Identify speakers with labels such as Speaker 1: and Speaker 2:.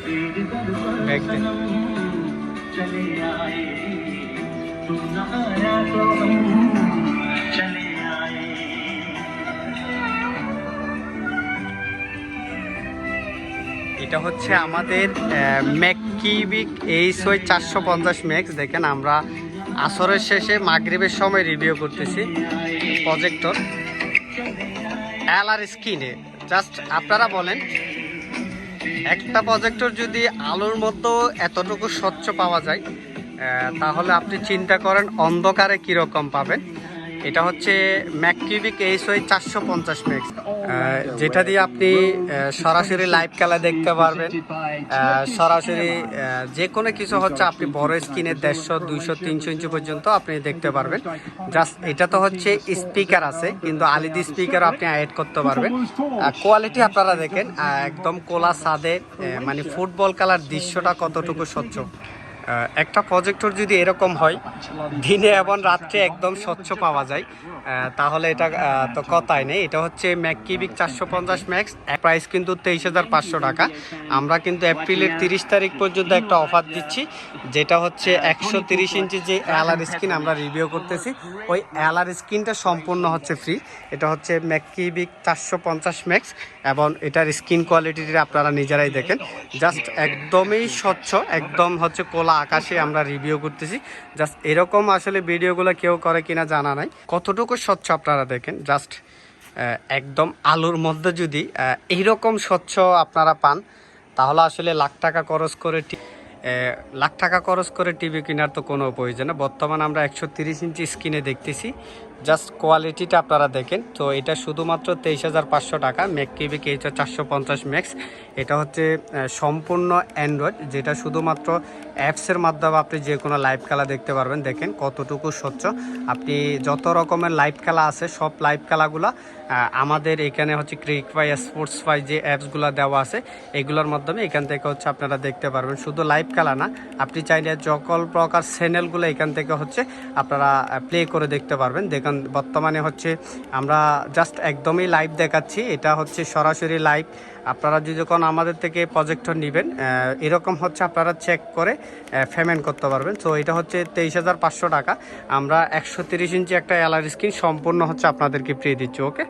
Speaker 1: Back दे। এটা হচ্ছে আমাদের ম্যাককিউবিক এইচওয়াই 450 ম্যাক্স। দেখেন আমরা আসরের শেষে মাগরিবের সময় রিভিউ করতেছি প্রজেক্টর এলআর স্ক্রিনে। জাস্ট আপনারা বলেন একটা প্রজেক্টর যদি আলোর মধ্যে এতটুকু স্বচ্ছ পাওয়া যায় তাহলে আপনি চিন্তা করেন অন্ধকারে কীরকম পাবেন। এটা হচ্ছে ম্যাককিউবিক এইচওয়াই 450 ম্যাক্স, যেটা দিয়ে আপনি সরাসরি লাইভ খেলা দেখতে পারবেন। সরাসরি যে কোনো কিছু হচ্ছে আপনি বড় স্ক্রিনে 150, 200, 300 ইঞ্চি পর্যন্ত আপনি দেখতে পারবেন। জাস্ট এটা তো হচ্ছে স্পিকার আছে, কিন্তু আলিদি স্পিকার আপনি অ্যাড করতে পারবেন। কোয়ালিটি আপনারা দেখেন একদম কোলা সাদে, মানে ফুটবল খেলার দৃশ্যটা কতটুকু স্বচ্ছ। একটা প্রজেক্টর যদি এরকম হয় দিনে এবং রাত্রে একদম স্বচ্ছ পাওয়া যায় তাহলে এটা তো কথাই নেই। এটা হচ্ছে ম্যাককিউবিক 450 ম্যাক্স, প্রাইস কিন্তু 23,500 টাকা। আমরা কিন্তু এপ্রিলের 30 তারিখ পর্যন্ত একটা অফার দিচ্ছি, যেটা হচ্ছে 130 ইঞ্চি যে এলআর স্ক্রিন আমরা রিভিউ করতেছি, ওই এলআর স্ক্রিনটা সম্পূর্ণ হচ্ছে ফ্রি। এটা হচ্ছে ম্যাককিউবিক 450 ম্যাক্স এবং এটার স্ক্রিন কোয়ালিটিটা আপনারা নিজেরাই দেখেন। জাস্ট একদমই স্বচ্ছ, একদম হচ্ছে কোলা আকাশে আমরা রিভিউ করতেছি। জাস্ট এরকম আসলে ভিডিওগুলো কেউ করে কিনা জানা নাই, কতটুকু স্বচ্ছ আপনারা দেখেন। জাস্ট একদম আলোর মধ্যে যদি এইরকম স্বচ্ছ আপনারা পান তাহলে আসলে লাখ টাকা খরচ করে টিভি কেনার তো কোনো প্রয়োজন না। বর্তমানে আমরা 130 ইঞ্চি স্ক্রিনে দেখতেছি। জাস্ট কোয়ালিটিটা আপনারা দেখেন। তো এটা শুধুমাত্র 23,500 টাকা ম্যাককিউবিক এইচওয়াই 450 ম্যাক্স। এটা হচ্ছে সম্পূর্ণ অ্যান্ড্রয়েড, যেটা শুধুমাত্র অ্যাপসের মাধ্যমে আপনি যে কোনো লাইভ খেলা দেখতে পারবেন। দেখেন কতটুকু স্বচ্ছ। আপনি যত রকমের লাইভ খেলা আছে সব লাইভ খেলাগুলো আমাদের এখানে হচ্ছে ক্রিকফাই, স্পোর্টসফাই যে অ্যাপসগুলো দেওয়া আছে এগুলোর মাধ্যমে এখান থেকে হচ্ছে আপনারা দেখতে পারবেন। শুধু লাইভ খেলা না, আপনি চাইলে সকল প্রকার চ্যানেলগুলো এখান থেকে হচ্ছে আপনারা প্লে করে দেখতে পারবেন। দেখুন বর্তমানে হচ্ছে আমরা জাস্ট একদমই লাইভ দেখাচ্ছি, এটা হচ্ছে সরাসরি লাইভ। আপনারা যখন আমাদের থেকে প্রজেক্টর নেবেন এরকম হচ্ছে আপনারা চেক করে পেমেন্ট করতে পারবেন। তো এটা হচ্ছে 23,500 টাকা। আমরা 130 ইঞ্চি একটা এলআর স্ক্রিন সম্পূর্ণ হচ্ছে আপনাদেরকে ফ্রি দিচ্ছি। ওকে।